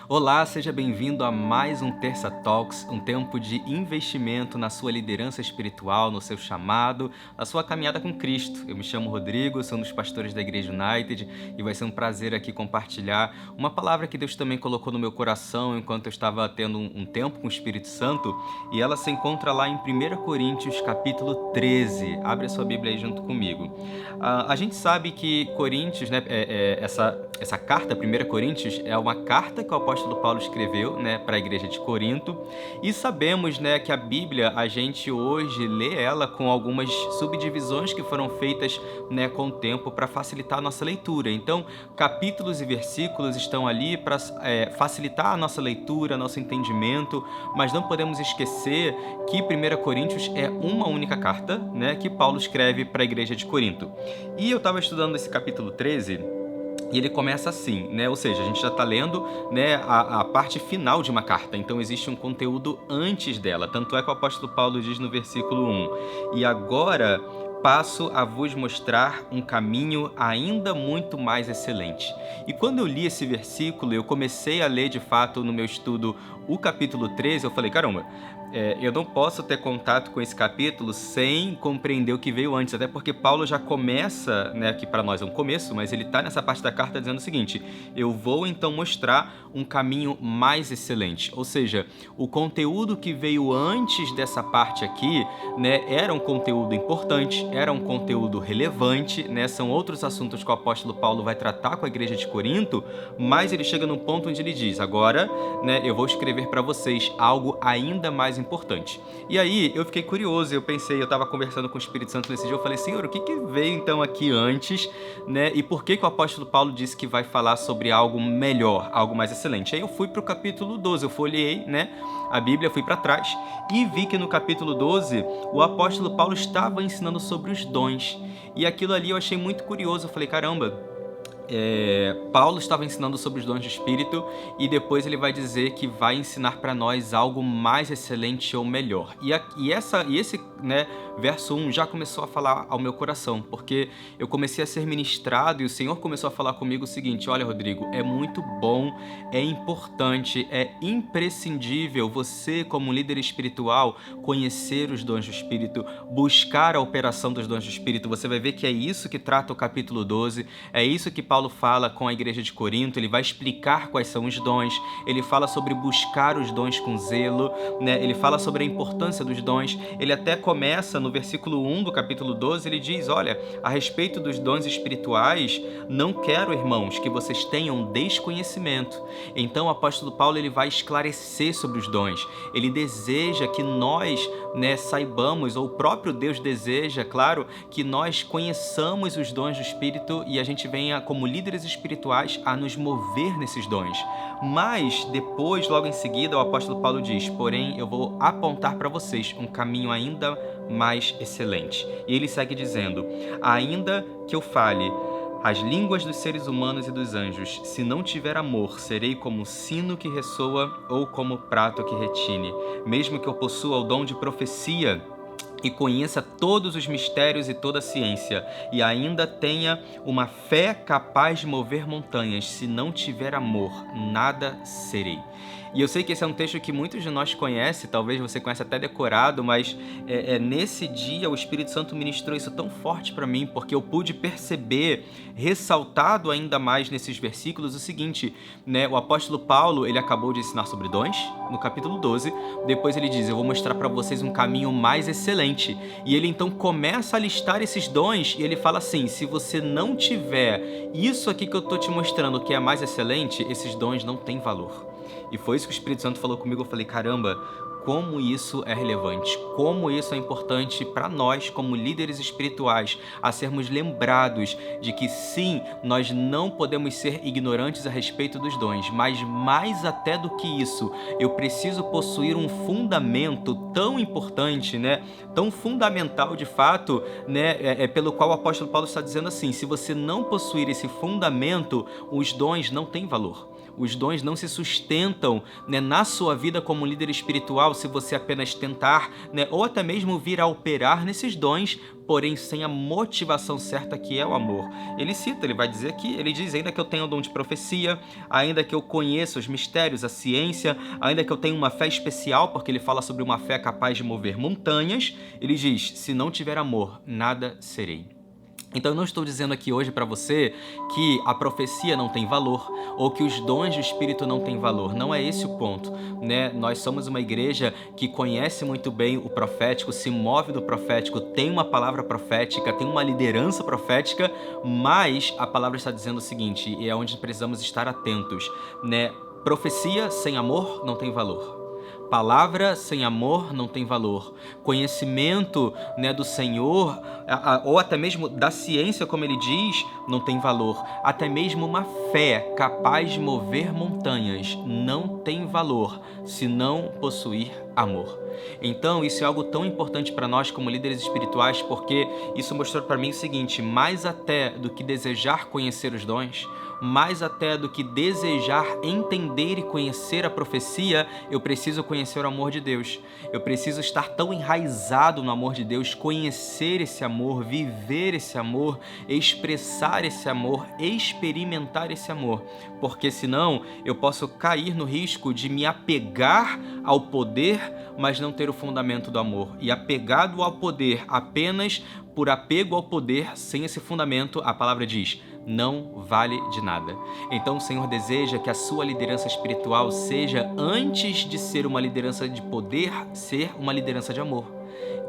Olá, seja bem-vindo a mais um Terça Talks, um tempo de investimento na sua liderança espiritual, no seu chamado, na sua caminhada com Cristo. Eu me chamo Rodrigo, sou um dos pastores da Igreja United e vai ser um prazer aqui compartilhar uma palavra que Deus também colocou no meu coração enquanto eu estava tendo um tempo com o Espírito Santo, e ela se encontra lá em 1 Coríntios capítulo 13. Abre a sua Bíblia aí junto comigo. A gente sabe que Coríntios, né, essa carta, 1 Coríntios, é uma carta que o apóstolo Paulo escreveu, né, para a igreja de Corinto, e sabemos, né, que a Bíblia, a gente hoje lê ela com algumas subdivisões que foram feitas, né, com o tempo para facilitar a nossa leitura. Então, capítulos e versículos estão ali para facilitar a nossa leitura, nosso entendimento, mas não podemos esquecer que 1 Coríntios é uma única carta, né, que Paulo escreve para a igreja de Corinto. E eu estava estudando esse capítulo 13, e ele começa assim, né? Ou seja, a gente já está lendo, né, a parte final de uma carta, então existe um conteúdo antes dela. Tanto é que o apóstolo Paulo diz no versículo 1: "E agora passo a vos mostrar um caminho ainda muito mais excelente." E quando eu li esse versículo, eu comecei a ler de fato no meu estudo o capítulo 13, eu falei, caramba, eu não posso ter contato com esse capítulo sem compreender o que veio antes, até porque Paulo já começa, né, aqui para nós é um começo, mas ele está nessa parte da carta dizendo o seguinte: eu vou então mostrar um caminho mais excelente. Ou seja, o conteúdo que veio antes dessa parte aqui, né, era um conteúdo importante, era um conteúdo relevante, né, são outros assuntos que o apóstolo Paulo vai tratar com a igreja de Corinto, mas ele chega num ponto onde ele diz, agora, né, eu vou escrever para vocês algo ainda mais importante. E aí eu fiquei curioso, eu pensei, eu estava conversando com o Espírito Santo nesse dia, eu falei, Senhor, o que veio então aqui antes, né? E por que o apóstolo Paulo disse que vai falar sobre algo melhor, algo mais excelente? Aí eu fui para o capítulo 12, eu folheei, né, a Bíblia, fui para trás e vi que no capítulo 12 o apóstolo Paulo estava ensinando sobre os dons. E aquilo ali eu achei muito curioso, eu falei, caramba, Paulo estava ensinando sobre os dons do Espírito e depois ele vai dizer que vai ensinar para nós algo mais excelente ou melhor. E esse, né, verso 1 já começou a falar ao meu coração, porque eu comecei a ser ministrado e o Senhor começou a falar comigo o seguinte: olha, Rodrigo, é muito bom, é importante, é imprescindível você, como líder espiritual, conhecer os dons do Espírito, buscar a operação dos dons do Espírito. Você vai ver que é isso que trata o capítulo 12, é isso que Paulo fala com a igreja de Corinto. Ele vai explicar quais são os dons, ele fala sobre buscar os dons com zelo, né? Ele fala sobre a importância dos dons. Ele até começa no versículo 1 do capítulo 12, ele diz, olha, a respeito dos dons espirituais, não quero, irmãos, que vocês tenham desconhecimento. Então o apóstolo Paulo, ele vai esclarecer sobre os dons. Ele deseja que nós, né, saibamos, ou o próprio Deus deseja, claro, que nós conheçamos os dons do Espírito e a gente venha, como líderes espirituais, a nos mover nesses dons. Mas depois, logo em seguida, o apóstolo Paulo diz, porém, eu vou apontar para vocês um caminho ainda mais excelente. E ele segue dizendo, ainda que eu fale as línguas dos seres humanos e dos anjos, se não tiver amor, serei como sino que ressoa ou como prato que retine. Mesmo que eu possua o dom de profecia e conheça todos os mistérios e toda a ciência, e ainda tenha uma fé capaz de mover montanhas, se não tiver amor, nada serei. E eu sei que esse é um texto que muitos de nós conhecem, talvez você conheça até decorado, mas nesse dia o Espírito Santo ministrou isso tão forte para mim, porque eu pude perceber, ressaltado ainda mais nesses versículos, o seguinte, né? O apóstolo Paulo, ele acabou de ensinar sobre dons, no capítulo 12, depois ele diz, eu vou mostrar para vocês um caminho mais excelente, e ele então começa a listar esses dons, e ele fala assim, se você não tiver isso aqui que eu tô te mostrando, que é mais excelente, esses dons não têm valor. E foi isso que o Espírito Santo falou comigo, eu falei, caramba, como isso é relevante, como isso é importante para nós, como líderes espirituais, a sermos lembrados de que sim, nós não podemos ser ignorantes a respeito dos dons, mas mais até do que isso, eu preciso possuir um fundamento tão importante, né, tão fundamental de fato, né, pelo qual o apóstolo Paulo está dizendo assim, se você não possuir esse fundamento, os dons não têm valor. Os dons não se sustentam, né, na sua vida como líder espiritual se você apenas tentar, né, ou até mesmo vir a operar nesses dons, porém sem a motivação certa, que é o amor. Ele vai dizer aqui, ele diz: ainda que eu tenha o dom de profecia, ainda que eu conheça os mistérios, a ciência, ainda que eu tenha uma fé especial, porque ele fala sobre uma fé capaz de mover montanhas, ele diz: se não tiver amor, nada serei. Então eu não estou dizendo aqui hoje para você que a profecia não tem valor ou que os dons do Espírito não têm valor. Não é esse o ponto, né? Nós somos uma igreja que conhece muito bem o profético, se move do profético, tem uma palavra profética, tem uma liderança profética, mas a palavra está dizendo o seguinte, e é onde precisamos estar atentos, né? Profecia sem amor não tem valor. Palavra sem amor não tem valor. Conhecimento, né, do Senhor, ou até mesmo da ciência, como ele diz, não tem valor. Até mesmo uma fé capaz de mover montanhas não tem valor se não possuir amor. Então, isso é algo tão importante para nós como líderes espirituais, porque isso mostrou para mim o seguinte: mais até do que desejar conhecer os dons, mais até do que desejar entender e conhecer a profecia, eu preciso conhecer o amor de Deus. Eu preciso estar tão enraizado no amor de Deus, conhecer esse amor, viver esse amor, expressar esse amor, experimentar esse amor, porque senão eu posso cair no risco de me apegar ao poder, mas não ter o fundamento do amor. E apegado ao poder apenas por apego ao poder, sem esse fundamento, a palavra diz: não vale de nada. Então o Senhor deseja que a sua liderança espiritual seja, antes de ser uma liderança de poder, ser uma liderança de amor.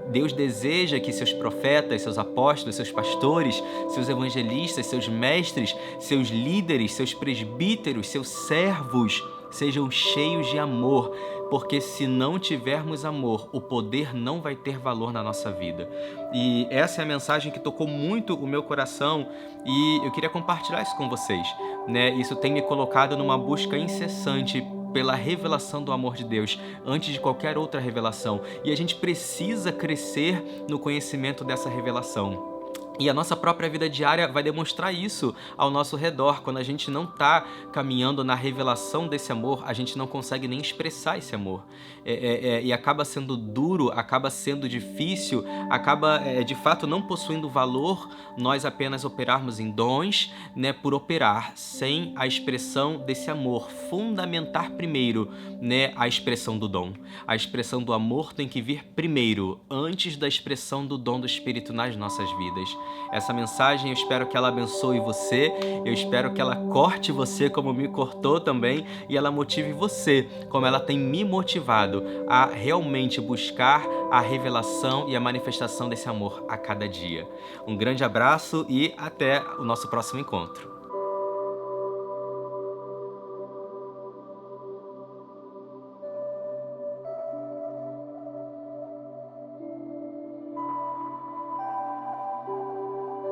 Deus deseja que seus profetas, seus apóstolos, seus pastores, seus evangelistas, seus mestres, seus líderes, seus presbíteros, seus servos sejam cheios de amor, porque se não tivermos amor, o poder não vai ter valor na nossa vida. E essa é a mensagem que tocou muito o meu coração e eu queria compartilhar isso com vocês, né? Isso tem me colocado numa busca incessante pela revelação do amor de Deus, antes de qualquer outra revelação. E a gente precisa crescer no conhecimento dessa revelação. E a nossa própria vida diária vai demonstrar isso ao nosso redor. Quando a gente não está caminhando na revelação desse amor, a gente não consegue nem expressar esse amor. E acaba sendo duro, acaba sendo difícil, acaba de fato não possuindo valor nós apenas operarmos em dons, né, por operar, sem a expressão desse amor. Fundamentar primeiro, né, a expressão do dom. A expressão do amor tem que vir primeiro, antes da expressão do dom do Espírito nas nossas vidas. Essa mensagem eu espero que ela abençoe você, eu espero que ela corte você como me cortou também e ela motive você, como ela tem me motivado a realmente buscar a revelação e a manifestação desse amor a cada dia. Um grande abraço e até o nosso próximo encontro.